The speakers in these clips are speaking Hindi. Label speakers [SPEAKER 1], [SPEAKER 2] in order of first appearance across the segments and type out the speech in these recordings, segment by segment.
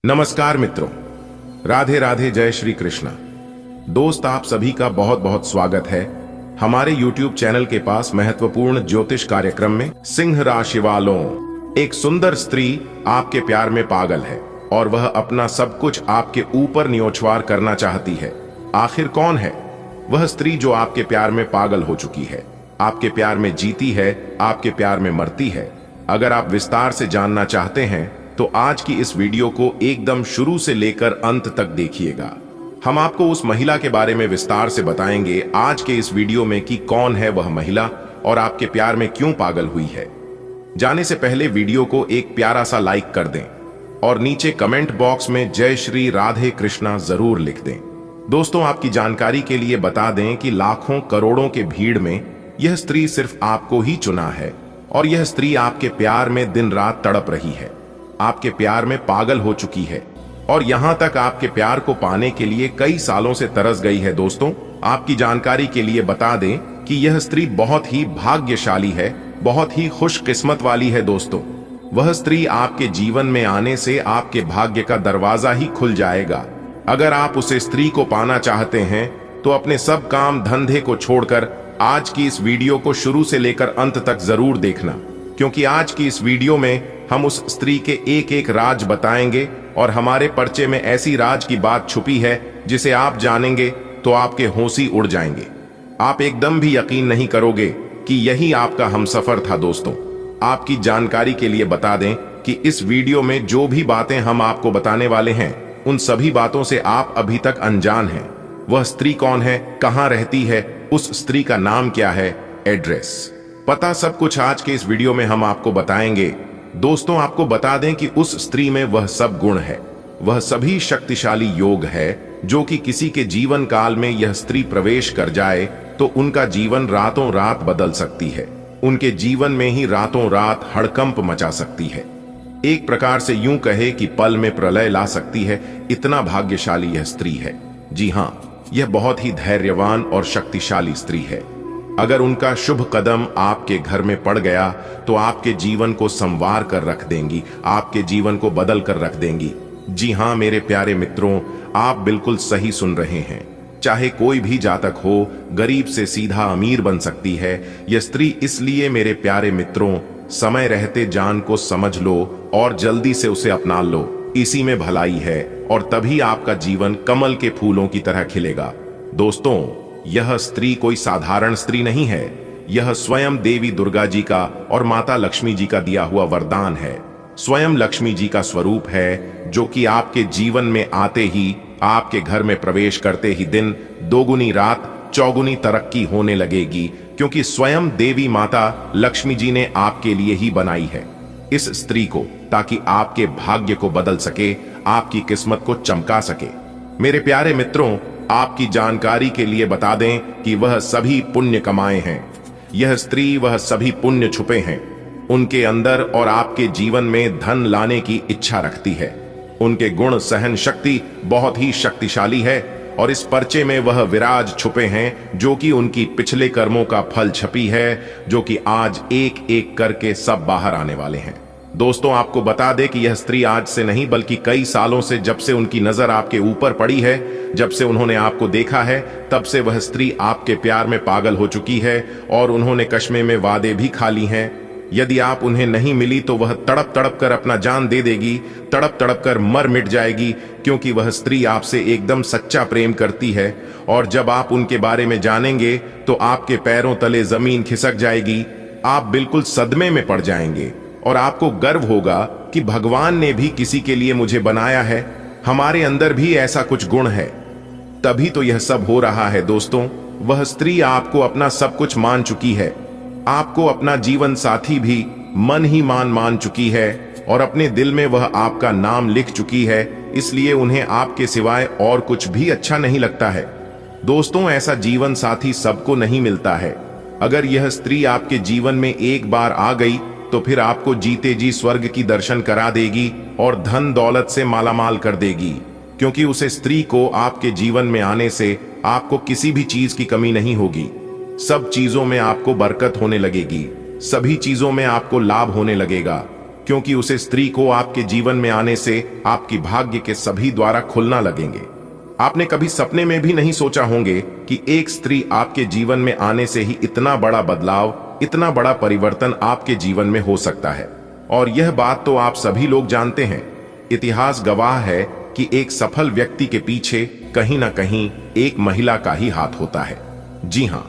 [SPEAKER 1] नमस्कार मित्रों, राधे राधे, जय श्री कृष्णा। दोस्त, आप सभी का बहुत बहुत स्वागत है हमारे YouTube चैनल के पास महत्वपूर्ण ज्योतिष कार्यक्रम में। सिंह राशि वालों, एक सुंदर स्त्री आपके प्यार में पागल है और वह अपना सब कुछ आपके ऊपर न्योछवार करना चाहती है। आखिर कौन है वह स्त्री जो आपके प्यार में पागल हो चुकी है, आपके प्यार में जीती है, आपके प्यार में मरती है? अगर आप विस्तार से जानना चाहते हैं तो आज की इस वीडियो को एकदम शुरू से लेकर अंत तक देखिएगा। हम आपको उस महिला के बारे में विस्तार से बताएंगे आज के इस वीडियो में कि कौन है वह महिला और आपके प्यार में क्यों पागल हुई है। जाने से पहले वीडियो को एक प्यारा सा लाइक कर दें और नीचे कमेंट बॉक्स में जय श्री राधे कृष्णा जरूर लिख दें। दोस्तों, आपकी जानकारी के लिए बता दें कि लाखों करोड़ों के भीड़ में यह स्त्री सिर्फ आपको ही चुना है और यह स्त्री आपके प्यार में दिन रात तड़प रही है, आपके प्यार में पागल हो चुकी है और यहां तक आपके प्यार को पाने के लिए कई सालों से तरस गई है। दोस्तों, आपकी जानकारी के लिए बता दें कि यह स्त्री बहुत ही भाग्यशाली है, बहुत ही खुशकिस्मत वाली है। दोस्तों, वह स्त्री आपके जीवन में आने से आपके भाग्य का दरवाजा ही खुल जाएगा। अगर आप उसे स्त्री को पाना चाहते हैं तो अपने सब काम धंधे को छोड़कर आज की इस वीडियो को शुरू से लेकर अंत तक जरूर देखना, क्योंकि आज की इस वीडियो में हम उस स्त्री के एक एक राज बताएंगे और हमारे पर्चे में ऐसी राज की बात छुपी है जिसे आप जानेंगे तो आपके होश ही उड़ जाएंगे। आप एकदम भी यकीन नहीं करोगे कि यही आपका हमसफर था। दोस्तों, आपकी जानकारी के लिए बता दें कि इस वीडियो में जो भी बातें हम आपको बताने वाले हैं उन सभी बातों से आप अभी तक अनजान हैं। वह स्त्री कौन है, कहां रहती है, उस स्त्री का नाम क्या है, एड्रेस, पता, सब कुछ आज के इस वीडियो में हम आपको बताएंगे। दोस्तों, आपको बता दें कि उस स्त्री में वह सब गुण है, वह सभी शक्तिशाली योग है जो कि किसी के जीवन काल में यह स्त्री प्रवेश कर जाए तो उनका जीवन रातों रात बदल सकती है, उनके जीवन में ही रातों रात हड़कंप मचा सकती है। एक प्रकार से यूं कहे कि पल में प्रलय ला सकती है, इतना भाग्यशाली यह स्त्री है। जी हां, यह बहुत ही धैर्यवान और शक्तिशाली स्त्री है। अगर उनका शुभ कदम आपके घर में पड़ गया तो आपके जीवन को संवार कर रख देंगी, आपके जीवन को बदल कर रख देंगी। जी हां मेरे प्यारे मित्रों, आप बिल्कुल सही सुन रहे हैं। चाहे कोई भी जातक हो, गरीब से सीधा अमीर बन सकती है यह स्त्री। इसलिए मेरे प्यारे मित्रों, समय रहते जान को समझ लो और जल्दी से उसे अपना लो, इसी में भलाई है और तभी आपका जीवन कमल के फूलों की तरह खिलेगा। दोस्तों, यह स्त्री कोई साधारण स्त्री नहीं है, यह स्वयं देवी दुर्गा जी का और माता लक्ष्मी जी का दिया हुआ वरदान है। स्वयं लक्ष्मी जी का स्वरूप है जो कि आपके जीवन में आते ही, आपके घर में प्रवेश करते ही दिन दोगुनी रात चौगुनी तरक्की होने लगेगी, क्योंकि स्वयं देवी माता लक्ष्मी जी ने आपके लिए ही बनाई है इस स्त्री को, ताकि आपके भाग्य को बदल सके, आपकी किस्मत को चमका सके। मेरे प्यारे मित्रों, आपकी जानकारी के लिए बता दें कि वह सभी पुण्य कमाए हैं। यह स्त्री वह सभी पुण्य छुपे हैं उनके अंदर और आपके जीवन में धन लाने की इच्छा रखती है। उनके गुण सहन शक्ति बहुत ही शक्तिशाली है और इस पर्चे में वह विराज छुपे हैं जो कि उनकी पिछले कर्मों का फल छपी है, जो कि आज एक एक करके सब बाहर आने वाले हैं। दोस्तों, आपको बता दें कि यह स्त्री आज से नहीं बल्कि कई सालों से, जब से उनकी नजर आपके ऊपर पड़ी है, जब से उन्होंने आपको देखा है, तब से वह स्त्री आपके प्यार में पागल हो चुकी है और उन्होंने कश्मे में वादे भी खा ली हैं। यदि आप उन्हें नहीं मिली तो वह तड़प तड़प कर अपना जान दे देगी, तड़प तड़प कर मर मिट जाएगी, क्योंकि वह स्त्री आपसे एकदम सच्चा प्रेम करती है। और जब आप उनके बारे में जानेंगे तो आपके पैरों तले जमीन खिसक जाएगी, आप बिल्कुल सदमे में पड़ जाएंगे और आपको गर्व होगा कि भगवान ने भी किसी के लिए मुझे बनाया है, हमारे अंदर भी ऐसा कुछ गुण है, तभी तो यह सब हो रहा है। दोस्तों, वह स्त्री आपको अपना सब कुछ मान चुकी है, आपको अपना जीवन साथी भी मन ही मान चुकी है और अपने दिल में वह आपका नाम लिख चुकी है, इसलिए उन्हें आपके सिवाय और कुछ भी अच्छा नहीं लगता है। दोस्तों, ऐसा जीवन साथी सबको नहीं मिलता है। अगर यह स्त्री आपके जीवन में एक बार आ गई तो फिर आपको जीते जी स्वर्ग की दर्शन करा देगी और धन दौलत से मालामाल कर देगी, क्योंकि उसे स्त्री को आपके जीवन में आने से आपको किसी भी चीज की कमी नहीं होगी। सब चीजों में आपको बरकत होने लगेगी, सभी चीजों में आपको लाभ होने लगेगा, क्योंकि उसे स्त्री को आपके जीवन में आने से आपकी भाग्य के सभी द्वारा खुलना लगेंगे। आपने कभी सपने में भी नहीं सोचा होंगे कि एक स्त्री आपके जीवन में आने से ही इतना बड़ा बदलाव, इतना बड़ा परिवर्तन आपके जीवन में हो सकता है। और यह बात तो आप सभी लोग जानते हैं। इतिहास गवाह है कि एक सफल व्यक्ति के पीछे कहीं ना कहीं एक महिला का ही हाथ होता है। जी हां,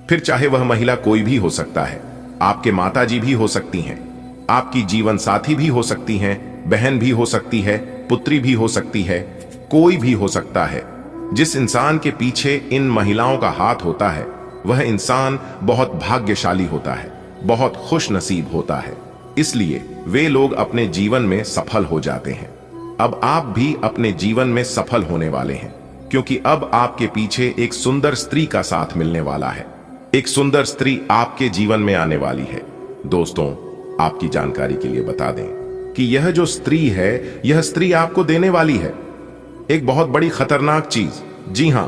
[SPEAKER 1] फिर चाहे वह महिला कोई भी हो सकता है। आपके माताजी भी हो सकती हैं, आपकी जीवन साथी भी हो सकती हैं, बहन भी हो सकती है, पुत्री भी हो सकती है, कोई भी हो सकता है। जिस इंसान के पीछे इन महिलाओं का हाथ होता है वह इंसान बहुत भाग्यशाली होता है, बहुत खुश नसीब होता है। इसलिए वे लोग अपने जीवन में सफल हो जाते हैं। अब आप भी अपने जीवन में सफल होने वाले हैं, क्योंकि अब आपके पीछे एक सुंदर स्त्री का साथ मिलने वाला है। एक सुंदर स्त्री आपके जीवन में आने वाली है। दोस्तों, आपकी जानकारी के लिए बता दें कि यह जो स्त्री है, यह स्त्री आपको देने वाली है एक बहुत बड़ी खतरनाक चीज। जी हां,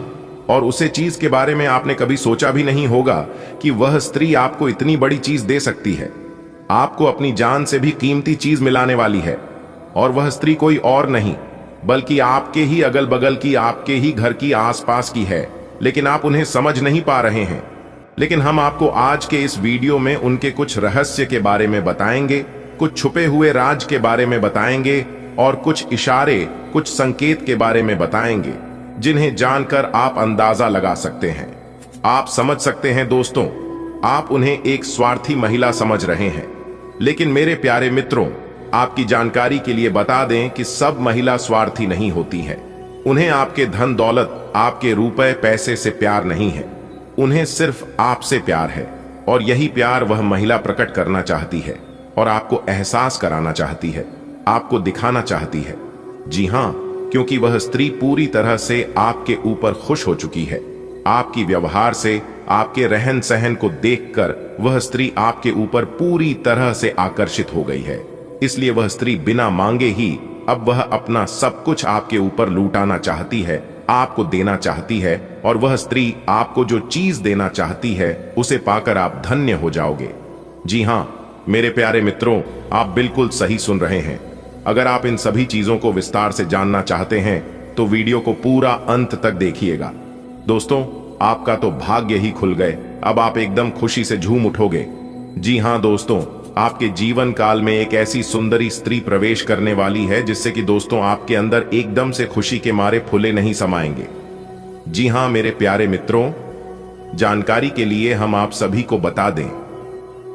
[SPEAKER 1] और उसे चीज के बारे में आपने कभी सोचा भी नहीं होगा कि वह स्त्री आपको इतनी बड़ी चीज दे सकती है। आपको अपनी जान से भी कीमती चीज मिलाने वाली है, और वह स्त्री कोई और नहीं बल्कि आपके ही अगल बगल की, आपके ही घर की, आसपास की है। लेकिन आप उन्हें समझ नहीं पा रहे हैं। लेकिन हम आपको आज के इस वीडियो में उनके कुछ रहस्य के बारे में बताएंगे, कुछ छुपे हुए राज के बारे में बताएंगे, और कुछ इशारे, कुछ संकेत के बारे में बताएंगे जिन्हें जानकर आप अंदाजा लगा सकते हैं। आप समझ सकते हैं दोस्तों, आप उन्हें एक स्वार्थी महिला समझ रहे हैं। लेकिन मेरे प्यारे मित्रों, आपकी जानकारी के लिए बता दें कि सब महिला स्वार्थी नहीं होती है। उन्हें आपके धन दौलत, आपके रुपए पैसे से प्यार नहीं है। उन्हें सिर्फ आपसे प्यार है, और यही प्यार वह महिला प्रकट करना चाहती है और आपको एहसास कराना चाहती है, आपको दिखाना चाहती है। जी हां, क्योंकि वह स्त्री पूरी तरह से आपके ऊपर खुश हो चुकी है। आपकी व्यवहार से, आपके रहन सहन को देखकर वह स्त्री आपके ऊपर पूरी तरह से आकर्षित हो गई है। इसलिए वह स्त्री बिना मांगे ही अब वह अपना सब कुछ आपके ऊपर लूटाना चाहती है, आपको देना चाहती है। और वह स्त्री आपको जो चीज देना चाहती है उसे पाकर आप धन्य हो जाओगे। जी हां मेरे प्यारे मित्रों, आप बिल्कुल सही सुन रहे हैं। अगर आप इन सभी चीजों को विस्तार से जानना चाहते हैं तो वीडियो को पूरा अंत तक देखिएगा। दोस्तों, आपका तो भाग्य ही खुल गए। अब आप एकदम खुशी से झूम उठोगे। जी हां दोस्तों, आपके जीवन काल में एक ऐसी सुंदरी स्त्री प्रवेश करने वाली है जिससे कि दोस्तों आपके अंदर एकदम से खुशी के मारे फुले नहीं समाएंगे। जी हां मेरे प्यारे मित्रों, जानकारी के लिए हम आप सभी को बता दें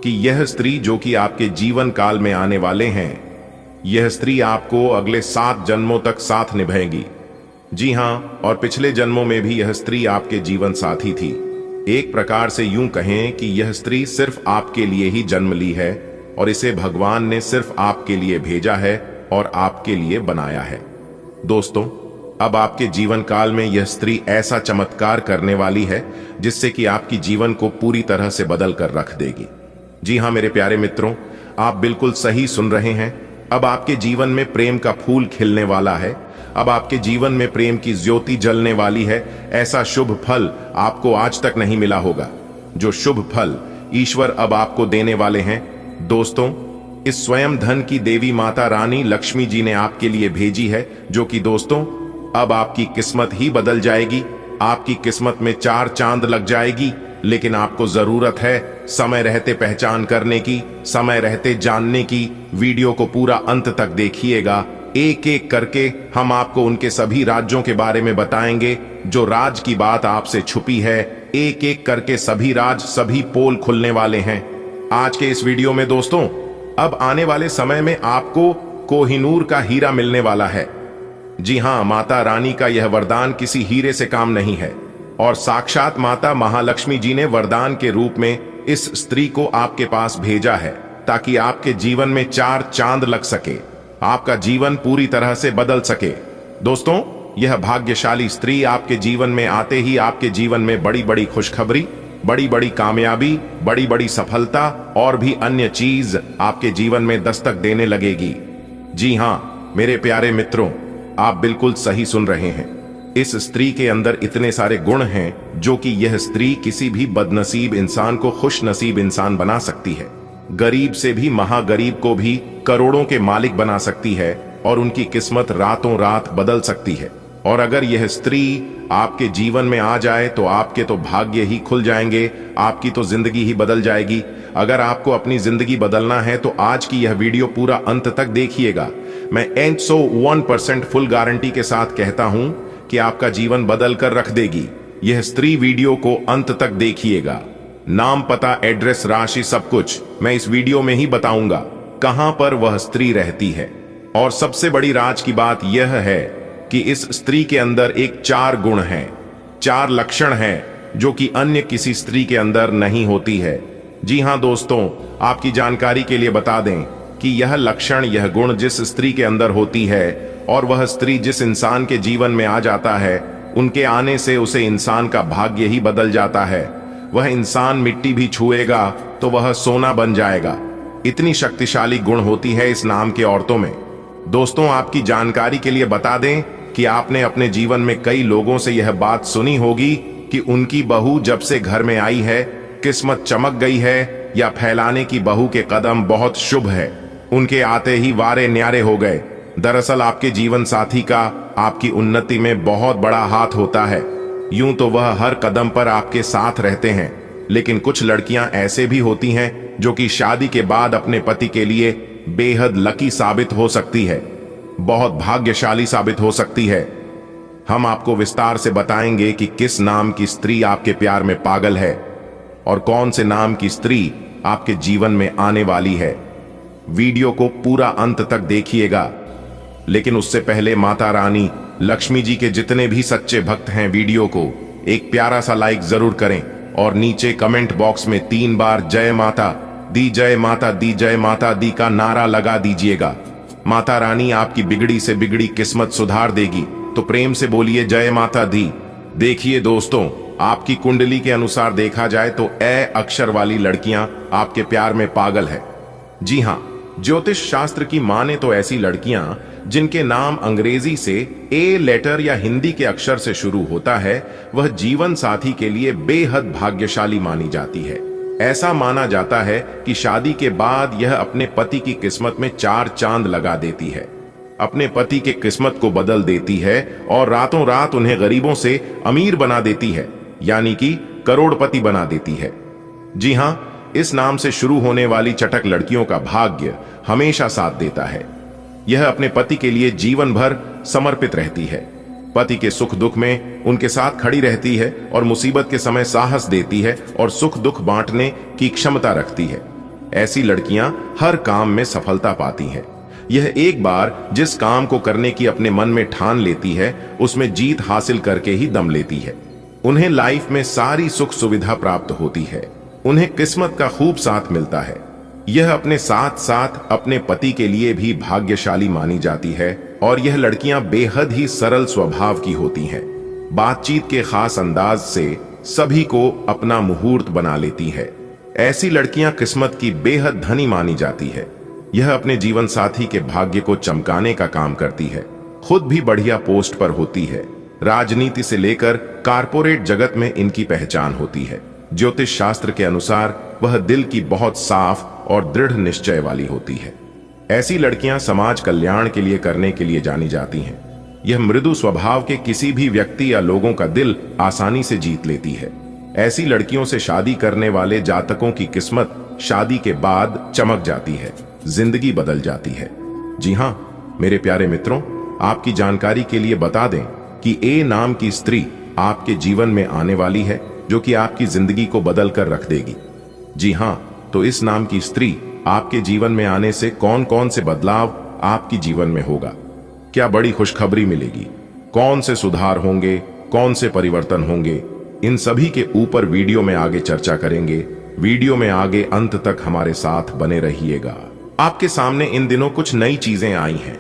[SPEAKER 1] कि यह स्त्री जो कि आपके जीवन काल में आने वाले हैं, यह स्त्री आपको अगले 7 जन्मों तक साथ निभाएगी। जी हां, और पिछले जन्मों में भी यह स्त्री आपके जीवन साथी थी। एक प्रकार से यूं कहें कि यह स्त्री सिर्फ आपके लिए ही जन्म ली है और इसे भगवान ने सिर्फ आपके लिए भेजा है और आपके लिए बनाया है। दोस्तों, अब आपके जीवन काल में यह स्त्री ऐसा चमत्कार करने वाली है जिससे कि आपकी जीवन को पूरी तरह से बदल कर रख देगी। जी हां मेरे प्यारे मित्रों, आप बिल्कुल सही सुन रहे हैं। अब आपके जीवन में प्रेम का फूल खिलने वाला है। अब आपके जीवन में प्रेम की ज्योति जलने वाली है। ऐसा शुभ फल आपको आज तक नहीं मिला होगा, जो शुभ फल ईश्वर अब आपको देने वाले हैं। दोस्तों, इस स्वयं धन की देवी माता रानी लक्ष्मी जी ने आपके लिए भेजी है, जो कि दोस्तों अब आपकी किस्मत ही बदल जाएगी। आपकी किस्मत में 4 चांद लग जाएगी। लेकिन आपको जरूरत है समय रहते पहचान करने की, समय रहते जानने की। वीडियो को पूरा अंत तक देखिएगा। एक एक करके हम आपको उनके सभी राज्यों के बारे में बताएंगे। जो राज की बात आपसे छुपी है, एक एक करके सभी राज, सभी पोल खुलने वाले हैं आज के इस वीडियो में। दोस्तों, अब आने वाले समय में आपको कोहिनूर का हीरा मिलने वाला है। जी हां, माता रानी का यह वरदान किसी हीरे से काम नहीं है, और साक्षात माता महालक्ष्मी जी ने वरदान के रूप में इस स्त्री को आपके पास भेजा है ताकि आपके जीवन में 4 चांद लग सके, आपका जीवन पूरी तरह से बदल सके। दोस्तों, यह भाग्यशाली स्त्री आपके जीवन में आते ही आपके जीवन में बड़ी बड़ी खुशखबरी, बड़ी बड़ी कामयाबी, बड़ी बड़ी सफलता और भी अन्य चीज आपके जीवन में दस्तक देने लगेगी। जी हां मेरे प्यारे मित्रों, आप बिल्कुल सही सुन रहे हैं। इस स्त्री के अंदर इतने सारे गुण हैं जो कि यह स्त्री किसी भी बदनसीब इंसान को खुश नसीब इंसान बना सकती है। गरीब से भी महागरीब को भी करोड़ों के मालिक बना सकती है और उनकी किस्मत रातों रात बदल सकती है। और अगर यह स्त्री आपके जीवन में आ जाए तो आपके तो भाग्य ही खुल जाएंगे, आपकी तो जिंदगी ही बदल जाएगी। अगर आपको अपनी जिंदगी बदलना है तो आज की यह वीडियो पूरा अंत तक देखिएगा। मैं 101% फुल गारंटी के साथ कहता हूं कि आपका जीवन बदल कर रख देगी। यह स्त्री वीडियो को अंत तक देखिएगा। नाम, पता, एड्रेस, राशि, सब कुछ मैं इस वीडियो में ही बताऊंगा, कहां पर वह स्त्री रहती है। और सबसे बड़ी राज की बात यह है कि इस स्त्री के अंदर एक 4 गुण हैं, 4 लक्षण हैं जो कि अन्य किसी स्त्री के अंदर नहीं होती है। जी हां दोस्तों, आपकी जानकारी के लिए बता दें कि यह लक्षण, यह गुण जिस स्त्री के अंदर होती है और वह स्त्री जिस इंसान के जीवन में आ जाता है, उनके आने से उसे इंसान का भाग्य ही बदल जाता है। वह इंसान मिट्टी भी छुएगा तो वह सोना बन जाएगा। इतनी शक्तिशाली गुण होती है इस नाम के औरतों में। दोस्तों, आपकी जानकारी के लिए बता दें कि आपने अपने जीवन में कई लोगों से यह बात सुनी होगी कि उनकी बहू जब से घर में आई है किस्मत चमक गई है, या फैलाने की बहू के कदम बहुत शुभ है, उनके आते ही वारे न्यारे हो गए। दरअसल आपके जीवन साथी का आपकी उन्नति में बहुत बड़ा हाथ होता है। यूं तो वह हर कदम पर आपके साथ रहते हैं, लेकिन कुछ लड़कियां ऐसे भी होती हैं जो कि शादी के बाद अपने पति के लिए बेहद लकी साबित हो सकती है, बहुत भाग्यशाली साबित हो सकती है। हम आपको विस्तार से बताएंगे कि किस नाम की स्त्री आपके प्यार में पागल है और कौन से नाम की स्त्री आपके जीवन में आने वाली है। वीडियो को पूरा अंत तक देखिएगा, लेकिन उससे पहले माता रानी लक्ष्मी जी के जितने भी सच्चे भक्त हैं, वीडियो को एक प्यारा सा लाइक जरूर करें और नीचे कमेंट बॉक्स में 3 बार जय माता दी, जय माता दी, जय माता दी का नारा लगा दीजिएगा। माता रानी आपकी बिगड़ी से बिगड़ी किस्मत सुधार देगी, तो प्रेम से बोलिए जय माता दी। देखिए दोस्तों, आपकी कुंडली के अनुसार देखा जाए तो ए अक्षर वाली लड़कियां आपके प्यार में पागल है। जी हां, ज्योतिष शास्त्र की माने तो ऐसी लड़कियां जिनके नाम अंग्रेजी से ए लेटर या हिंदी के अक्षर से शुरू होता है, वह जीवन साथी के लिए बेहद भाग्यशाली मानी जाती है। ऐसा माना जाता है कि शादी के बाद यह अपने पति की किस्मत में 4 चांद लगा देती है, अपने पति के किस्मत को बदल देती है और रातों रात उन्हें गरीबों से अमीर बना देती है, यानी कि करोड़पति बना देती है। जी हां, इस नाम से शुरू होने वाली चटक लड़कियों का भाग्य हमेशा साथ देता है। यह अपने पति के लिए जीवन भर समर्पित रहती है, पति के सुख दुख में उनके साथ खड़ी रहती है और मुसीबत के समय साहस देती है और सुख दुख बांटने की क्षमता रखती है। ऐसी लड़कियां हर काम में सफलता पाती हैं। यह एक बार जिस काम को करने की अपने मन में ठान लेती है, उसमें जीत हासिल करके ही दम लेती है। उन्हें लाइफ में सारी सुख सुविधा प्राप्त होती है, उन्हें किस्मत का खूब साथ मिलता है। यह अपने साथ साथ अपने पति के लिए भी भाग्यशाली मानी जाती है और यह लड़कियां बेहद ही सरल स्वभाव की होती हैं। बातचीत के खास अंदाज से सभी को अपना मुहूर्त बना लेती है। ऐसी लड़कियां किस्मत की बेहद धनी मानी जाती है। यह अपने जीवन साथी के भाग्य को चमकाने का काम करती है, खुद भी बढ़िया पोस्ट पर होती है। राजनीति से लेकर कारपोरेट जगत में इनकी पहचान होती है। ज्योतिष शास्त्र के अनुसार वह दिल की बहुत साफ और दृढ़ निश्चय वाली होती है। ऐसी लड़कियां समाज कल्याण के लिए करने के लिए जानी जाती हैं। यह मृदु स्वभाव के किसी भी व्यक्ति या लोगों का दिल आसानी से जीत लेती है। ऐसी लड़कियों से शादी करने वाले जातकों की किस्मत शादी के बाद चमक जाती है, जिंदगी बदल जाती है। जी हां मेरे प्यारे मित्रों, आपकी जानकारी के लिए बता दें कि ए नाम की स्त्री आपके जीवन में आने वाली है, जो कि आपकी जिंदगी को बदल कर रख देगी। जी हां, तो इस नाम की स्त्री आपके जीवन में आने से कौन कौन से बदलाव आपकी जीवन में होगा, क्या बड़ी खुशखबरी मिलेगी, कौन से सुधार होंगे, कौन से परिवर्तन होंगे, इन सभी के ऊपर वीडियो में आगे चर्चा करेंगे। वीडियो में आगे अंत तक हमारे साथ बने रहिएगा। आपके सामने इन दिनों कुछ नई चीजें आई हैं।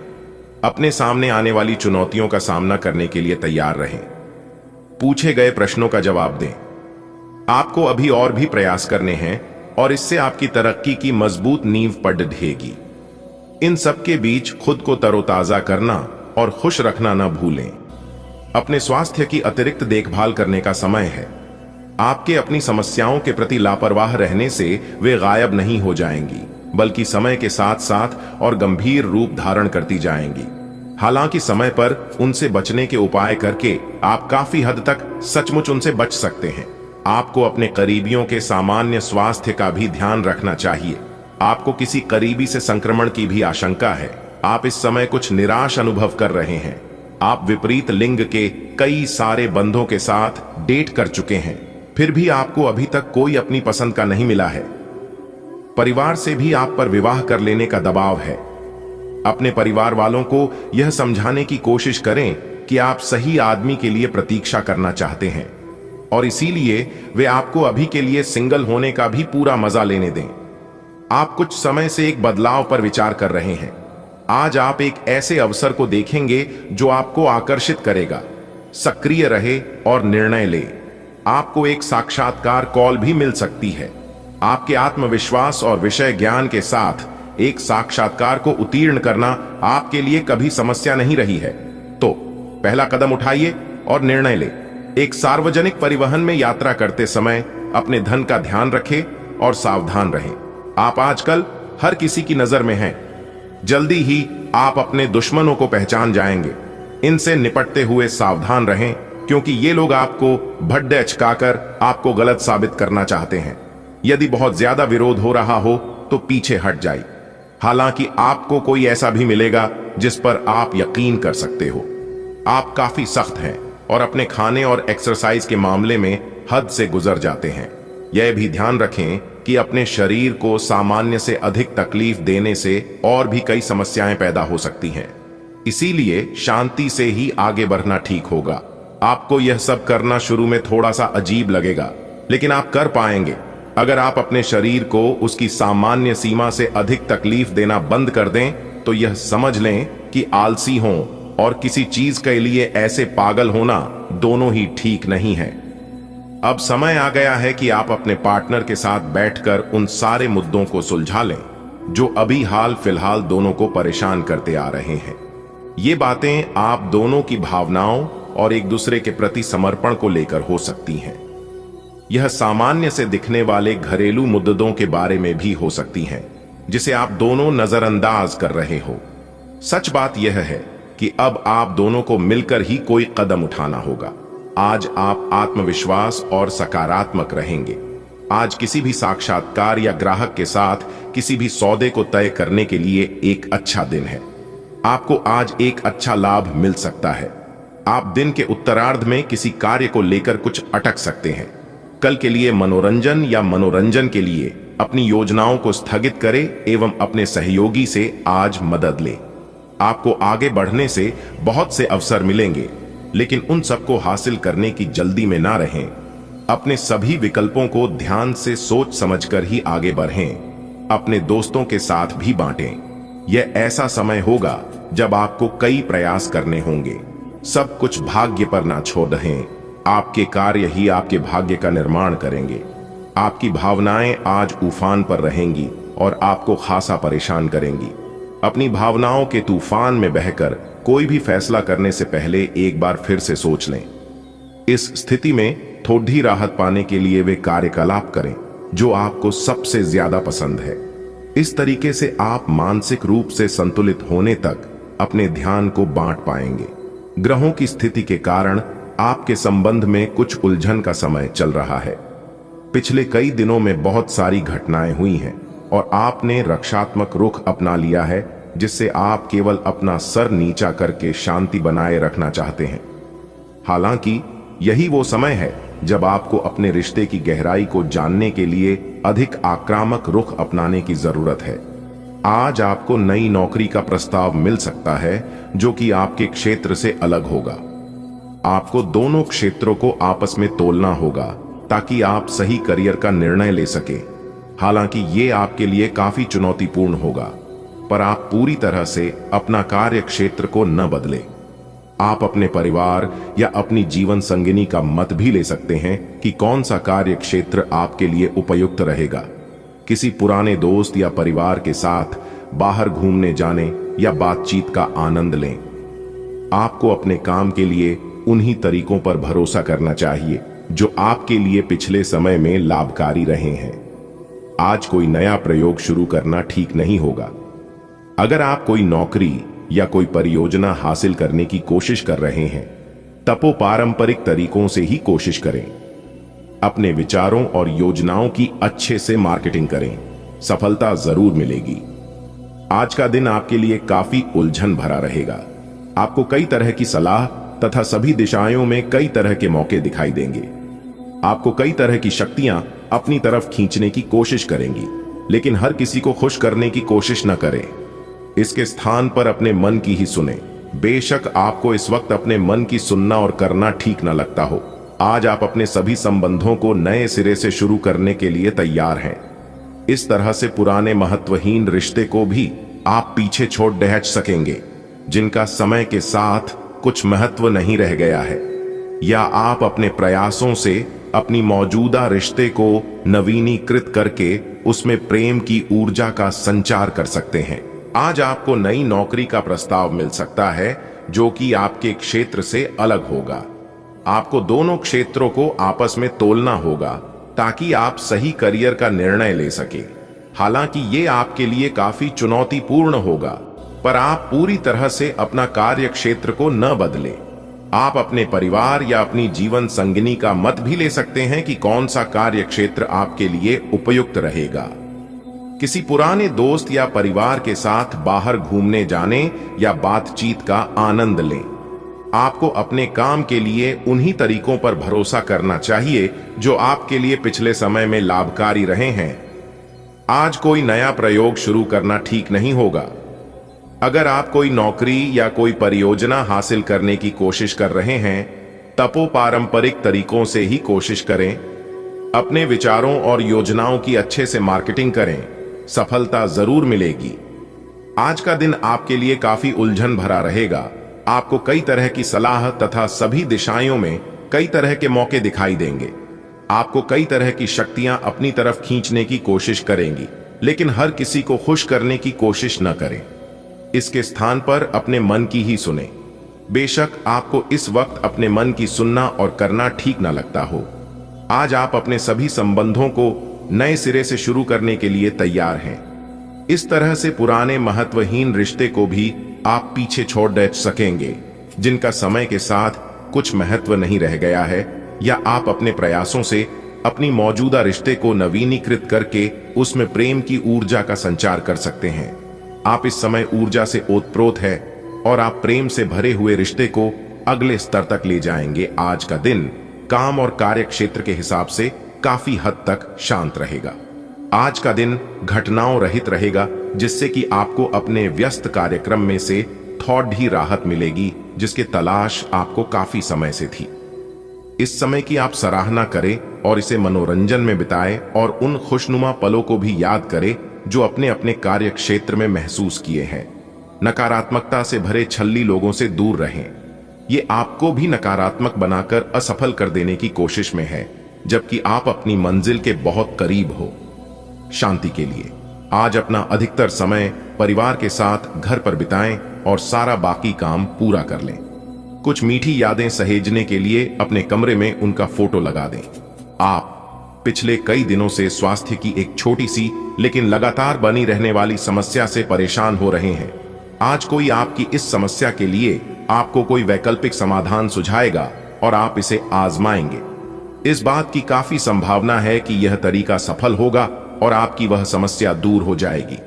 [SPEAKER 1] अपने सामने आने वाली चुनौतियों का सामना करने के लिए तैयार रहें। पूछे गए प्रश्नों का जवाब दें। आपको अभी और भी प्रयास करने हैं और इससे आपकी तरक्की की मजबूत नींव पड़ ढहेगी। इन सब के बीच खुद को तरोताजा करना और खुश रखना न भूलें। अपने स्वास्थ्य की अतिरिक्त देखभाल करने का समय है। आपके अपनी समस्याओं के प्रति लापरवाह रहने से वे गायब नहीं हो जाएंगी, बल्कि समय के साथ साथ और गंभीर रूप धारण करती जाएंगी। हालांकि समय पर उनसे बचने के उपाय करके आप काफी हद तक सचमुच उनसे बच सकते हैं। आपको अपने करीबियों के सामान्य स्वास्थ्य का भी ध्यान रखना चाहिए। आपको किसी करीबी से संक्रमण की भी आशंका है। आप इस समय कुछ निराश अनुभव कर रहे हैं। आप विपरीत लिंग के कई सारे बंधों के साथ डेट कर चुके हैं, फिर भी आपको अभी तक कोई अपनी पसंद का नहीं मिला है। परिवार से भी आप पर विवाह कर लेने का दबाव है। अपने परिवार वालों को यह समझाने की कोशिश करें कि आप सही आदमी के लिए प्रतीक्षा करना चाहते हैं और इसीलिए वे आपको अभी के लिए सिंगल होने का भी पूरा मजा लेने दें। आप कुछ समय से एक बदलाव पर विचार कर रहे हैं। आज आप एक ऐसे अवसर को देखेंगे जो आपको आकर्षित करेगा। सक्रिय रहे और निर्णय ले। आपको एक साक्षात्कार कॉल भी मिल सकती है। आपके आत्मविश्वास और विषय ज्ञान के साथ एक साक्षात्कार को उत्तीर्ण करना आपके लिए कभी समस्या नहीं रही है। तो पहला कदम उठाइए और निर्णय ले। एक सार्वजनिक परिवहन में यात्रा करते समय अपने धन का ध्यान रखें और सावधान रहें। आप आजकल हर किसी की नजर में हैं। जल्दी ही आप अपने दुश्मनों को पहचान जाएंगे। इनसे निपटते हुए सावधान रहें, क्योंकि ये लोग आपको भड्डे अचकाकर आपको गलत साबित करना चाहते हैं। यदि बहुत ज्यादा विरोध हो रहा हो तो पीछे हट जाइए। हालांकि आपको कोई ऐसा भी मिलेगा जिस पर आप यकीन कर सकते हो। आप काफी सख्त हैं और अपने खाने और एक्सरसाइज के मामले में हद से गुजर जाते हैं। यह भी ध्यान रखें कि अपने शरीर को सामान्य से अधिक तकलीफ देने से और भी कई समस्याएं पैदा हो सकती हैं। इसीलिए शांति से ही आगे बढ़ना ठीक होगा। आपको यह सब करना शुरू में थोड़ा सा अजीब लगेगा, लेकिन आप कर पाएंगे। अगर आप अपने शरीर को उसकी सामान्य सीमा से अधिक तकलीफ देना बंद कर दें, तो यह समझ लें कि आलसी हों और किसी चीज के लिए ऐसे पागल होना दोनों ही ठीक नहीं है। अब समय आ गया है कि आप अपने पार्टनर के साथ बैठकर उन सारे मुद्दों को सुलझा लें जो अभी हाल फिलहाल दोनों को परेशान करते आ रहे हैं। ये बातें आप दोनों की भावनाओं और एक दूसरे के प्रति समर्पण को लेकर हो सकती हैं। यह सामान्य से दिखने वाले घरेलू मुद्दों के बारे में भी हो सकती हैं, जिसे आप दोनों नजरअंदाज कर रहे हो। सच बात यह है कि अब आप दोनों को मिलकर ही कोई कदम उठाना होगा। आज आप आत्मविश्वास और सकारात्मक रहेंगे। आज किसी भी साक्षात्कार या ग्राहक के साथ किसी भी सौदे को तय करने के लिए एक अच्छा दिन है। आपको आज एक अच्छा लाभ मिल सकता है। आप दिन के उत्तरार्ध में किसी कार्य को लेकर कुछ अटक सकते हैं। कल के लिए मनोरंजन या मनोरंजन के लिए अपनी योजनाओं को स्थगित करें एवं अपने सहयोगी से आज मदद लें। आपको आगे बढ़ने से बहुत से अवसर मिलेंगे, लेकिन उन सबको हासिल करने की जल्दी में ना रहें। अपने सभी विकल्पों को ध्यान से सोच समझकर ही आगे बढ़ें। अपने दोस्तों के साथ भी बांटें। यह ऐसा समय होगा जब आपको कई प्रयास करने होंगे। सब कुछ भाग्य पर ना छोड़ दें। आपके कार्य ही आपके भाग्य का निर्माण करेंगे। आपकी भावनाएं आज उफान पर रहेंगी और आपको खासा परेशान करेंगी। अपनी भावनाओं के तूफान में बहकर कोई भी फैसला करने से पहले एक बार फिर से सोच लें। इस स्थिति में थोड़ी राहत पाने के लिए वे कार्यकलाप करें जो आपको सबसे ज्यादा पसंद है। इस तरीके से आप मानसिक रूप से संतुलित होने तक अपने ध्यान को बांट पाएंगे। ग्रहों की स्थिति के कारण आपके संबंध में कुछ उलझन का समय चल रहा है। पिछले कई दिनों में बहुत सारी घटनाएं हुई हैं और आपने रक्षात्मक रुख अपना लिया है, जिससे आप केवल अपना सर नीचा करके शांति बनाए रखना चाहते हैं। हालांकि यही वो समय है जब आपको अपने रिश्ते की गहराई को जानने के लिए अधिक आक्रामक रुख अपनाने की जरूरत है। आज आपको नई नौकरी का प्रस्ताव मिल सकता है जो कि आपके क्षेत्र से अलग होगा। आपको दोनों क्षेत्रों को आपस में तोलना होगा ताकि आप सही करियर का निर्णय ले सके। हालांकि ये आपके लिए काफी चुनौतीपूर्ण होगा, पर आप पूरी तरह से अपना कार्य क्षेत्र को न बदलें। आप अपने परिवार या अपनी जीवन संगिनी का मत भी ले सकते हैं कि कौन सा कार्य क्षेत्र आपके लिए उपयुक्त रहेगा। किसी पुराने दोस्त या परिवार के साथ बाहर घूमने जाने या बातचीत का आनंद लें। आपको अपने काम के लिए उन्हीं तरीकों पर भरोसा करना चाहिए जो आपके लिए पिछले समय में लाभकारी रहे हैं। आज कोई नया प्रयोग शुरू करना ठीक नहीं होगा। अगर आप कोई नौकरी या कोई परियोजना हासिल करने की कोशिश कर रहे हैं, तब पारंपरिक तरीकों से ही कोशिश करें। अपने विचारों और योजनाओं की अच्छे से मार्केटिंग करें, सफलता जरूर मिलेगी। आज का दिन आपके लिए काफी उलझन भरा रहेगा। आपको कई तरह की सलाह तथा सभी दिशाओं में कई तरह के मौके दिखाई देंगे। आपको कई तरह की शक्तियां अपनी तरफ खींचने की कोशिश करेंगी, लेकिन हर किसी को खुश करने की कोशिश न करें। इसके स्थान पर अपने मन की ही सुने। बेशक आपको इस वक्त अपने मन की सुनना और करना ठीक न लगता हो, आज आप अपने सभी संबंधों को नए सिरे से शुरू करने के लिए तैयार हैं। इस तरह से पुराने महत्वहीन रिश्ते को भी आप पीछे छोड़ दहच सकेंगे, जिनका समय के साथ कुछ महत्व नहीं रह गया है। या आप अपने प्रयासों से अपनी मौजूदा रिश्ते को नवीनीकृत करके उसमें प्रेम की ऊर्जा का संचार कर सकते हैं। आज आपको नई नौकरी का प्रस्ताव मिल सकता है, जो कि आपके क्षेत्र से अलग होगा। आपको दोनों क्षेत्रों को आपस में तोलना होगा ताकि आप सही करियर का निर्णय ले सके। हालांकि ये आपके लिए काफी चुनौतीपूर्ण होगा, पर आप पूरी तरह से अपना कार्य क्षेत्र को न बदलें। आप अपने परिवार या अपनी जीवन संगिनी का मत भी ले सकते हैं कि कौन सा कार्य क्षेत्र आपके लिए उपयुक्त रहेगा। किसी पुराने दोस्त या परिवार के साथ बाहर घूमने जाने या बातचीत का आनंद लें। आपको अपने काम के लिए उन्हीं तरीकों पर भरोसा करना चाहिए जो आपके लिए पिछले समय में लाभकारी रहे हैं। आज कोई नया प्रयोग शुरू करना ठीक नहीं होगा। अगर आप कोई नौकरी या कोई परियोजना हासिल करने की कोशिश कर रहे हैं, तब पारंपरिक तरीकों से ही कोशिश करें। अपने विचारों और योजनाओं की अच्छे से मार्केटिंग करें, सफलता जरूर मिलेगी। आज का दिन आपके लिए काफी उलझन भरा रहेगा। आपको कई तरह की सलाह तथा सभी दिशाओं में कई तरह के मौके दिखाई देंगे। आपको कई तरह की शक्तियां अपनी तरफ खींचने की कोशिश करेंगी, लेकिन हर किसी को खुश करने की कोशिश न करें। इसके स्थान पर अपने मन की ही सुने। बेशक आपको इस वक्त अपने मन की सुनना और करना ठीक न लगता हो, आज आप अपने सभी संबंधों को नए सिरे से शुरू करने के लिए तैयार हैं। इस तरह से पुराने महत्वहीन रिश्ते को भी आप पीछे छोड़ दे सकेंगे, जिनका समय के साथ कुछ महत्व नहीं रह गया है। या आप अपने प्रयासों से अपनी मौजूदा रिश्ते को नवीनीकृत करके उसमें प्रेम की ऊर्जा का संचार कर सकते हैं। आप इस समय ऊर्जा से ओतप्रोत है और आप प्रेम से भरे हुए रिश्ते को अगले स्तर तक ले जाएंगे। आज का दिन काम और कार्य क्षेत्र के हिसाब से काफी हद तक शांत रहेगा। आज का दिन घटनाओं रहित रहेगा, जिससे कि आपको अपने व्यस्त कार्यक्रम में से थोड़ी राहत मिलेगी, जिसकी तलाश आपको काफी समय से थी। इस समय की आप सराहना करें और इसे मनोरंजन में बिताएं और उन खुशनुमा पलों को भी याद करें जो अपने अपने कार्य क्षेत्र में महसूस किए हैं। नकारात्मकता से भरे छल्ली लोगों से दूर रहें। ये आपको भी नकारात्मक बनाकर असफल कर देने की कोशिश में है, जबकि आप अपनी मंजिल के बहुत करीब हो। शांति के लिए आज अपना अधिकतर समय परिवार के साथ घर पर बिताएं और सारा बाकी काम पूरा कर लें। कुछ मीठी यादें सहेजने के लिए अपने कमरे में उनका फोटो लगा दें। आप पिछले कई दिनों से स्वास्थ्य की एक छोटी सी लेकिन लगातार बनी रहने वाली समस्या से परेशान हो रहे हैं। आज कोई आपकी इस समस्या के लिए आपको कोई वैकल्पिक समाधान सुझाएगा और आप इसे आजमाएंगे। इस बात की काफी संभावना है कि यह तरीका सफल होगा और आपकी वह समस्या दूर हो जाएगी।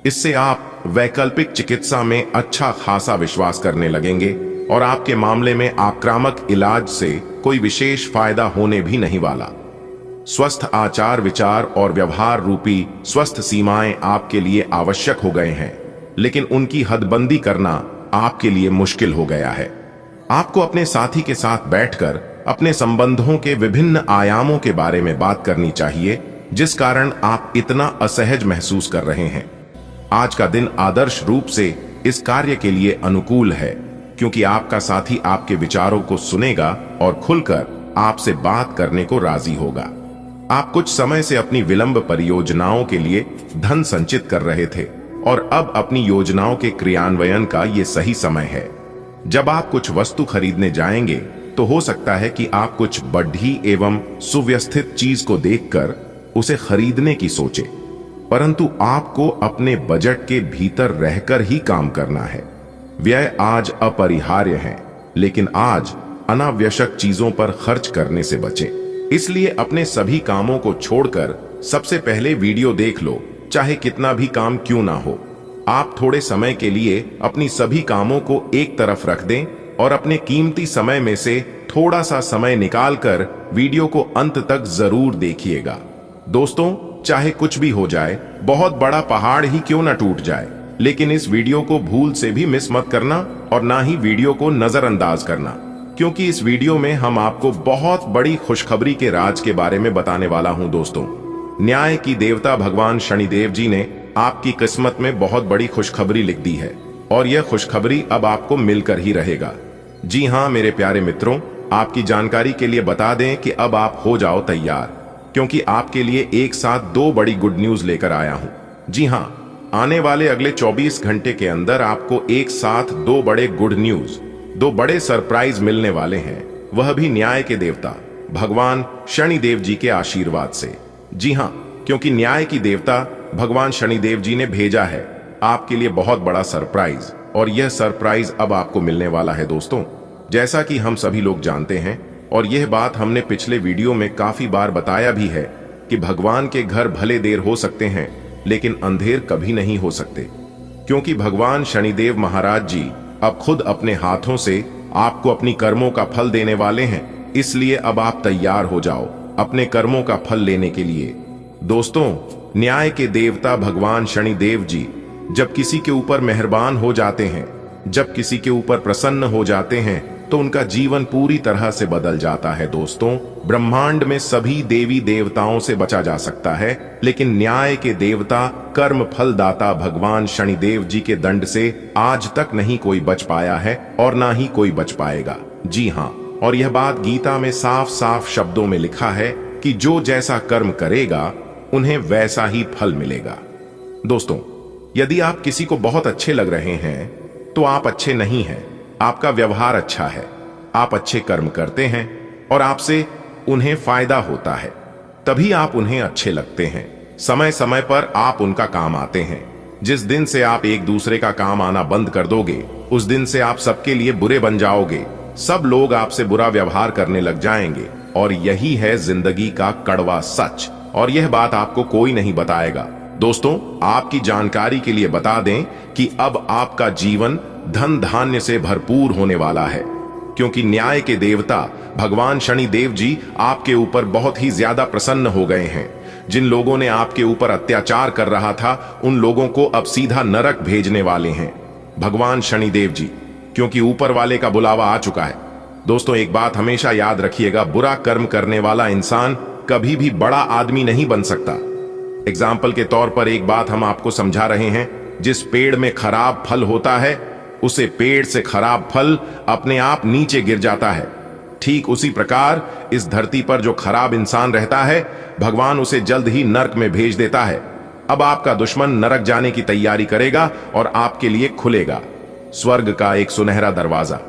[SPEAKER 1] इससे आप वैकल्पिक चिकित्सा में अच्छा खासा विश्वास करने लगेंगे और आपके मामले में आक्रामक इलाज से कोई विशेष फायदा होने भी नहीं वाला। स्वस्थ आचार विचार और व्यवहार रूपी स्वस्थ सीमाएं आपके लिए आवश्यक हो गए हैं, लेकिन उनकी हदबंदी करना आपके लिए मुश्किल हो गया है। आपको अपने साथी के साथ बैठकर अपने संबंधों के विभिन्न आयामों के बारे में बात करनी चाहिए, जिस कारण आप इतना असहज महसूस कर रहे हैं। आज का दिन आदर्श रूप से इस कार्य के लिए अनुकूल है, क्योंकि आपका साथी आपके विचारों को सुनेगा और खुलकर आपसे बात करने को राजी होगा। आप कुछ समय से अपनी विलंब परियोजनाओं के लिए धन संचित कर रहे थे और अब अपनी योजनाओं के क्रियान्वयन का ये सही समय है। जब आप कुछ वस्तु खरीदने जाएंगे तो हो सकता है कि आप कुछ बढ़ी एवं सुव्यवस्थित चीज को देखकर उसे खरीदने की सोचे, परंतु आपको अपने बजट के भीतर रहकर ही काम करना है। व्यय आज अपरिहार्य है, लेकिन आज अनावश्यक चीजों पर खर्च करने से बचें। इसलिए अपने सभी कामों को छोड़कर सबसे पहले वीडियो देख लो, चाहे कितना भी काम क्यों ना हो। आप थोड़े समय के लिए अपनी सभी कामों को एक तरफ रख दें और अपने कीमती समय में से थोड़ा सा समय निकालकर वीडियो को अंत तक जरूर देखिएगा। दोस्तों, चाहे कुछ भी हो जाए, बहुत बड़ा पहाड़ ही क्यों ना टूट जाए, लेकिन इस वीडियो को भूल से भी मिस मत करना और ना ही वीडियो को नजरअंदाज करना, क्योंकि इस वीडियो में हम आपको बहुत बड़ी खुशखबरी के राज के बारे में बताने वाला हूं। दोस्तों, न्याय की देवता भगवान शनिदेव जी ने आपकी किस्मत में बहुत बड़ी खुशखबरी लिख दी है और यह खुशखबरी अब आपको मिलकर ही रहेगा। जी हां मेरे प्यारे मित्रों, आपकी जानकारी के लिए बता दें कि अब आप हो जाओ तैयार, क्योंकि आपके लिए एक साथ दो बड़ी गुड न्यूज लेकर आया हूं। जी हां, आने वाले अगले 24 घंटे के अंदर आपको एक साथ दो बड़े गुड न्यूज, दो बड़े सरप्राइज मिलने वाले हैं, वह भी न्याय के देवता भगवान शनिदेव जी के आशीर्वाद से। जी हां, क्योंकि न्याय की देवता भगवान शनिदेव जी ने भेजा है आपके लिए बहुत बड़ा सरप्राइज, और यह सरप्राइज अब आपको मिलने वाला है। दोस्तों, जैसा कि हम सभी लोग जानते हैं और यह बात हमने पिछले वीडियो में काफी बार बताया भी है कि भगवान के घर भले देर हो सकते हैं, लेकिन अंधेर कभी नहीं हो सकते, क्योंकि भगवान शनिदेव महाराज जी अब खुद अपने हाथों से आपको अपनी कर्मों का फल देने वाले हैं। इसलिए अब आप तैयार हो जाओ अपने कर्मों का फल लेने के लिए। दोस्तों, न्याय के देवता भगवान शनिदेव जी जब किसी के ऊपर मेहरबान हो जाते हैं, जब किसी के ऊपर प्रसन्न हो जाते हैं, तो उनका जीवन पूरी तरह से बदल जाता है। दोस्तों, ब्रह्मांड में सभी देवी देवताओं से बचा जा सकता है, लेकिन न्याय के देवता कर्म फलदाता भगवान शनिदेव जी के दंड से आज तक नहीं कोई बच पाया है और ना ही कोई बच पाएगा। जी हाँ, और यह बात गीता में साफ साफ शब्दों में लिखा है कि जो जैसा कर्म करेगा उन्हें वैसा ही फल मिलेगा। दोस्तों, यदि आप किसी को बहुत अच्छे लग रहे हैं तो आप अच्छे नहीं हैं। आपका व्यवहार अच्छा है, आप अच्छे कर्म करते हैं और आपसे उन्हें फायदा होता है, तभी आप उन्हें अच्छे लगते हैं। समय समय पर आप उनका काम आते हैं। जिस दिन से आप एक दूसरे का काम आना बंद कर दोगे, उस दिन से आप सबके लिए बुरे बन जाओगे। सब लोग आपसे बुरा व्यवहार करने लग जाएंगे और यही है जिंदगी का कड़वा सच, और यह बात आपको कोई नहीं बताएगा। दोस्तों, आपकी जानकारी के लिए बता दें कि अब आपका जीवन धन धान्य से भरपूर होने वाला है, क्योंकि न्याय के देवता भगवान शनिदेव जी आपके ऊपर बहुत ही ज्यादा प्रसन्न हो गए हैं। जिन लोगों ने आपके ऊपर अत्याचार कर रहा था, उन लोगों को अब सीधा नरक भेजने वाले हैं भगवान शनिदेव जी, क्योंकि ऊपर वाले का बुलावा आ चुका है। दोस्तों, एक बात हमेशा याद रखिएगा, बुरा कर्म करने वाला इंसान कभी भी बड़ा आदमी नहीं बन सकता। एग्जाम्पल के तौर पर एक बात हम आपको समझा रहे हैं, जिस पेड़ में खराब फल होता है, उसे पेड़ से खराब फल अपने आप नीचे गिर जाता है। ठीक उसी प्रकार इस धरती पर जो खराब इंसान रहता है, भगवान उसे जल्द ही नरक में भेज देता है। अब आपका दुश्मन नरक जाने की तैयारी करेगा और आपके लिए खुलेगा स्वर्ग का एक सुनहरा दरवाजा।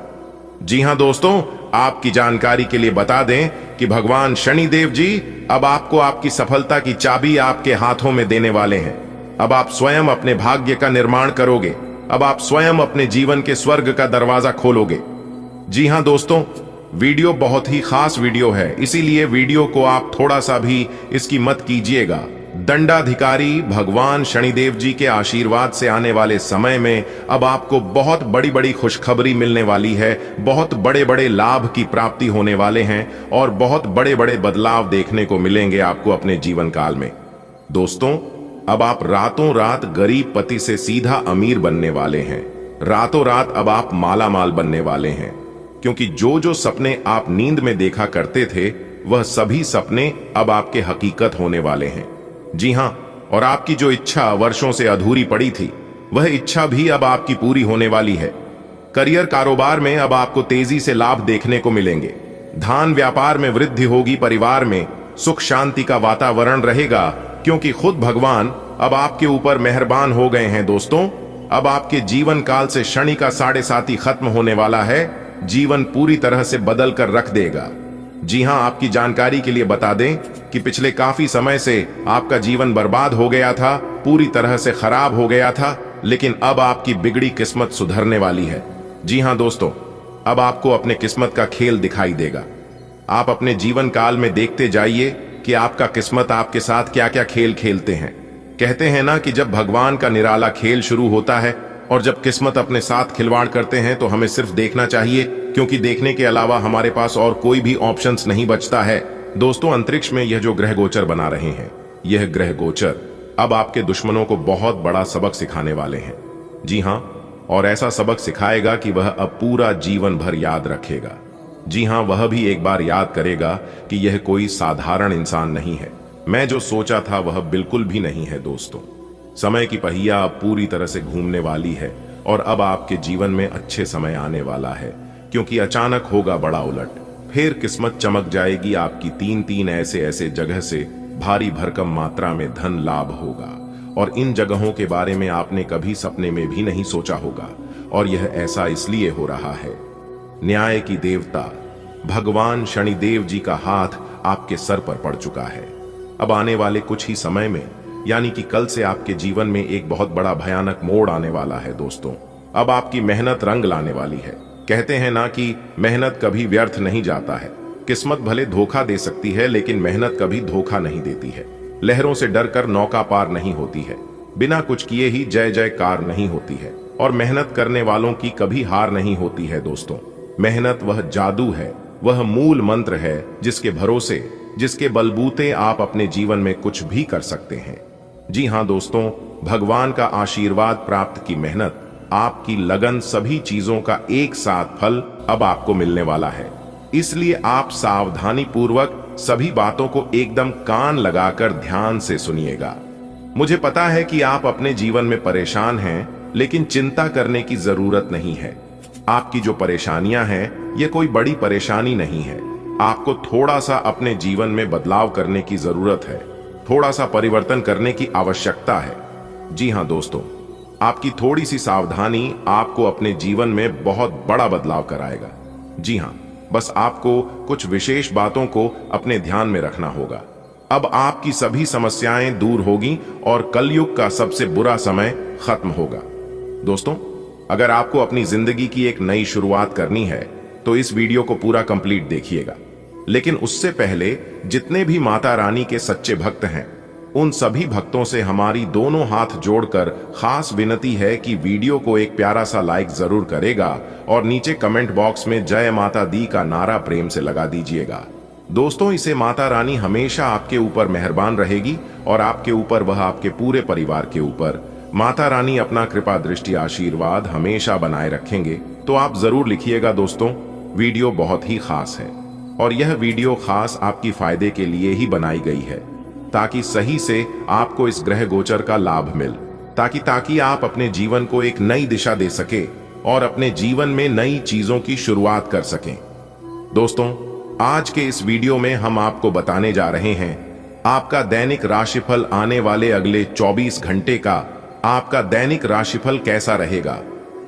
[SPEAKER 1] जी हां दोस्तों, आपकी जानकारी के लिए बता दें कि भगवान शनिदेव जी अब आपको आपकी सफलता की चाबी आपके हाथों में देने वाले हैं। अब आप स्वयं अपने भाग्य का निर्माण करोगे। अब आप स्वयं अपने जीवन के स्वर्ग का दरवाजा खोलोगे। जी हां दोस्तों, वीडियो बहुत ही खास वीडियो है, इसीलिए वीडियो को आप थोड़ा सा भी इसकी मत कीजिएगा। दंडाधिकारी भगवान शनिदेव जी के आशीर्वाद से आने वाले समय में अब आपको बहुत बड़ी बड़ी खुशखबरी मिलने वाली है, बहुत बड़े बड़े लाभ की प्राप्ति होने वाले हैं और बहुत बड़े बड़े बदलाव देखने को मिलेंगे आपको अपने जीवन काल में। दोस्तों, अब आप रातों रात गरीब पति से सीधा अमीर बनने वाले हैं। रातों रात अब आप माला माल बनने वाले हैं, क्योंकि जो जो सपने आप नींद में देखा करते थे, वह सभी सपने अब आपके हकीकत होने वाले हैं। जी हां, और आपकी जो इच्छा वर्षों से अधूरी पड़ी थी, वह इच्छा भी अब आपकी पूरी होने वाली है। करियर कारोबार में अब आपको तेजी से लाभ देखने को मिलेंगे। धान व्यापार में वृद्धि होगी। परिवार में सुख शांति का वातावरण रहेगा, क्योंकि खुद भगवान अब आपके ऊपर मेहरबान हो गए हैं। दोस्तों, अब आपके जीवन काल से शनि का 7.5 खत्म होने वाला है जीवन पूरी तरह से बदल कर रख देगा। जी हां, आपकी जानकारी के लिए बता दें कि पिछले काफी समय से आपका जीवन बर्बाद हो गया था, पूरी तरह से खराब हो गया था, लेकिन अब आपकी बिगड़ी किस्मत सुधरने वाली है। जी हां दोस्तों, अब आपको अपने किस्मत का खेल दिखाई देगा। आप अपने जीवन काल में देखते जाइए कि आपका किस्मत आपके साथ क्या क्या खेल खेलते हैं। कहते हैं ना कि जब भगवान का निराला खेल शुरू होता है और जब किस्मत अपने साथ खिलवाड़ करते हैं तो हमें सिर्फ देखना चाहिए, क्योंकि देखने के अलावा हमारे पास और कोई भी ऑप्शंस नहीं बचता है। दोस्तों, अंतरिक्ष में यह जो ग्रह गोचर बना रहे हैं, यह ग्रह गोचर अब आपके दुश्मनों को बहुत बड़ा सबक सिखाने वाले हैं। जी हां, और ऐसा सबक सिखाएगा कि वह अब पूरा जीवन भर याद रखेगा। जी हां, वह भी एक बार याद करेगा कि यह कोई साधारण इंसान नहीं है। मैं जो सोचा था वह बिल्कुल भी नहीं है। दोस्तों, समय की पहिया अब पूरी तरह से घूमने वाली है और अब आपके जीवन में अच्छे समय आने वाला है, क्योंकि अचानक होगा बड़ा उलट। फिर किस्मत चमक जाएगी आपकी। तीन ऐसे ऐसे जगह से भारी भरकम मात्रा में धन लाभ होगा, और इन जगहों के बारे में आपने कभी सपने में भी नहीं सोचा होगा। और यह ऐसा इसलिए हो रहा है, न्याय की देवता भगवान शनिदेव जी का हाथ आपके सर पर पड़ चुका है। अब आने वाले कुछ ही समय में, यानी कि कल से, आपके जीवन में एक बहुत बड़ा भयानक मोड़ आने वाला है। दोस्तों, अब आपकी मेहनत रंग लाने वाली है। कहते हैं ना कि मेहनत कभी व्यर्थ नहीं जाता है। किस्मत भले धोखा दे सकती है, लेकिन मेहनत कभी धोखा नहीं देती है। लहरों से डरकर नौका पार नहीं होती है, बिना कुछ किए ही जय जयकार नहीं होती है, और मेहनत करने वालों की कभी हार नहीं होती है। दोस्तों, मेहनत वह जादू है, वह मूल मंत्र है जिसके भरोसे, जिसके बलबूते आप अपने जीवन में कुछ भी कर सकते हैं। जी हां दोस्तों, भगवान का आशीर्वाद प्राप्त की मेहनत, आपकी लगन, सभी चीजों का एक साथ फल अब आपको मिलने वाला है। इसलिए आप सावधानी पूर्वक सभी बातों को एकदम कान लगाकर ध्यान से सुनिएगा। मुझे पता है कि आप अपने जीवन में परेशान हैं, लेकिन चिंता करने की जरूरत नहीं है। आपकी जो परेशानियां हैं, ये कोई बड़ी परेशानी नहीं है। आपको थोड़ा सा अपने जीवन में बदलाव करने की जरूरत है, थोड़ा सा परिवर्तन करने की आवश्यकता है। जी हां दोस्तों, आपकी थोड़ी सी सावधानी आपको अपने जीवन में बहुत बड़ा बदलाव कराएगा। जी हां, बस आपको कुछ विशेष बातों को अपने ध्यान में रखना होगा। अब आपकी सभी समस्याएं दूर होगी और कलयुग का सबसे बुरा समय खत्म होगा। दोस्तों, अगर आपको अपनी जिंदगी की एक नई शुरुआत करनी है तो इस वीडियो को पूरा कंप्लीट देखिएगा। लेकिन उससे पहले जितने भी माता रानी के सच्चे भक्त हैं, उन सभी भक्तों से हमारी दोनों हाथ जोड़कर खास विनती है कि वीडियो को एक प्यारा सा लाइक जरूर करेगा और नीचे कमेंट बॉक्स में जय माता दी का नारा प्रेम से लगा दीजिएगा। दोस्तों, इसे माता रानी हमेशा आपके ऊपर मेहरबान रहेगी और आपके ऊपर, वह आपके पूरे परिवार के ऊपर, माता रानी अपना कृपा दृष्टि आशीर्वाद हमेशा बनाए रखेंगे। तो आप जरूर लिखिएगा। दोस्तों, वीडियो बहुत ही खास है और यह वीडियो खास आपकी फायदे के लिए ही बनाई गई है, ताकि सही से आपको इस ग्रह गोचर का लाभ मिल, ताकि आप अपने जीवन को एक नई दिशा दे सके और अपने जीवन में नई चीजों की शुरुआत कर सकें। दोस्तों, आज के इस वीडियो में हम आपको बताने जा रहे हैं आपका दैनिक राशिफल, आने वाले अगले 24 घंटे का आपका दैनिक राशिफल कैसा रहेगा,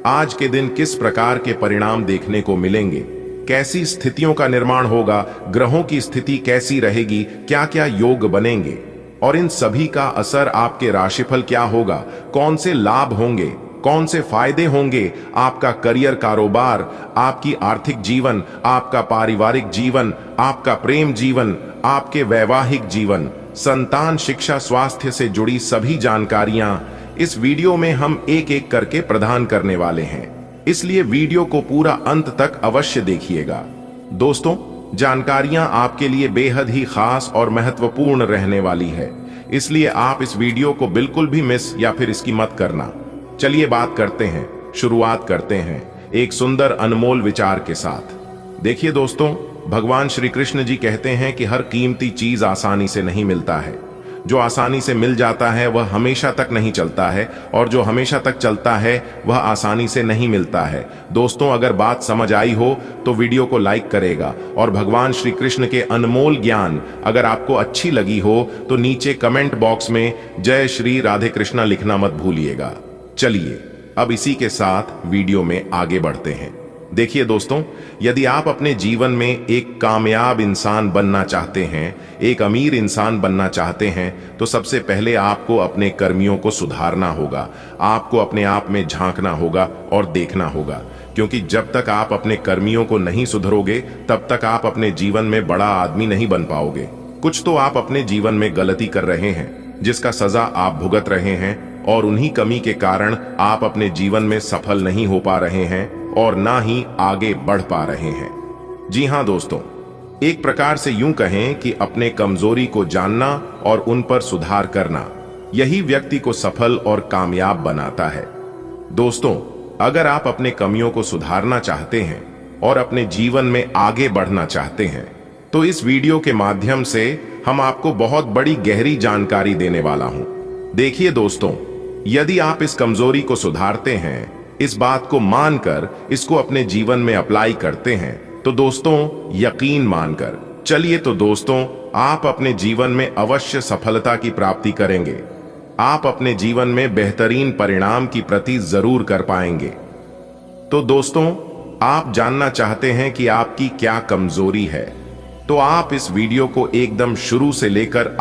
[SPEAKER 1] आज के दिन किस प्रकार के परिणाम देखने को मिलेंगे, कैसी स्थितियों का निर्माण होगा, ग्रहों की स्थिति कैसी रहेगी, क्या क्या योग बनेंगे और इन सभी का असर आपके राशिफल क्या होगा, कौन से लाभ होंगे, कौन से फायदे होंगे, आपका करियर, कारोबार, आपकी आर्थिक जीवन, आपका पारिवारिक जीवन, आपका प्रेम जीवन, आपके वैवाहिक जीवन, संतान, शिक्षा, स्वास्थ्य से जुड़ी सभी जानकारियां इस वीडियो में हम एक एक करके प्रदान करने वाले हैं। इसलिए वीडियो को पूरा अंत तक अवश्य देखिएगा। दोस्तों, जानकारियां आपके लिए बेहद ही खास और महत्वपूर्ण रहने वाली है, इसलिए आप इस वीडियो को बिल्कुल भी मिस या फिर इसकी मत करना। चलिए बात करते हैं, शुरुआत करते हैं एक सुंदर अनमोल विचार के साथ। देखिए दोस्तों, भगवान श्री कृष्ण जी कहते हैं कि हर कीमती चीज आसानी से नहीं मिलता है। जो आसानी से मिल जाता है वह हमेशा तक नहीं चलता है, और जो हमेशा तक चलता है वह आसानी से नहीं मिलता है। दोस्तों, अगर बात समझ आई हो तो वीडियो को लाइक करेगा, और भगवान श्री कृष्ण के अनमोल ज्ञान अगर आपको अच्छी लगी हो तो नीचे कमेंट बॉक्स में जय श्री राधे कृष्णा लिखना मत भूलिएगा। चलिए अब इसी के साथ वीडियो में आगे बढ़ते हैं। देखिए दोस्तों, यदि आप अपने जीवन में एक कामयाब इंसान बनना चाहते हैं, एक अमीर इंसान बनना चाहते हैं, तो सबसे पहले आपको अपने कर्मियों को सुधारना होगा। आपको अपने आप में झांकना होगा और देखना होगा, क्योंकि जब तक आप अपने कर्मियों को नहीं सुधरोगे, तब तक आप अपने जीवन में बड़ा आदमी नहीं बन पाओगे। कुछ तो आप अपने जीवन में गलती कर रहे हैं, जिसका सजा आप भुगत रहे हैं, और उन्हीं कमी के कारण आप अपने जीवन में सफल नहीं हो पा रहे हैं और ना ही आगे बढ़ पा रहे हैं। जी हां दोस्तों, एक प्रकार से यूं कहें कि अपने कमजोरी को जानना और उन पर सुधार करना, यही व्यक्ति को सफल और कामयाब बनाता है। दोस्तों, अगर आप अपने कमियों को सुधारना चाहते हैं और अपने जीवन में आगे बढ़ना चाहते हैं, तो इस वीडियो के माध्यम से हम आपको बहुत बड़ी गहरी जानकारी देने वाला हूं। देखिए दोस्तों, यदि आप इस कमजोरी को सुधारते हैं, इस बात को मानकर इसको अपने जीवन में अप्लाई करते हैं, तो दोस्तों यकीन मानकर चलिए, तो दोस्तों आप अपने जीवन में अवश्य सफलता की प्राप्ति करेंगे। आप अपने जीवन में बेहतरीन परिणाम की प्राप्ति जरूर कर पाएंगे। तो दोस्तों, आप जानना चाहते हैं कि आपकी क्या कमजोरी है, तो आप इस वीडियो को एकदम शुरू से लेकर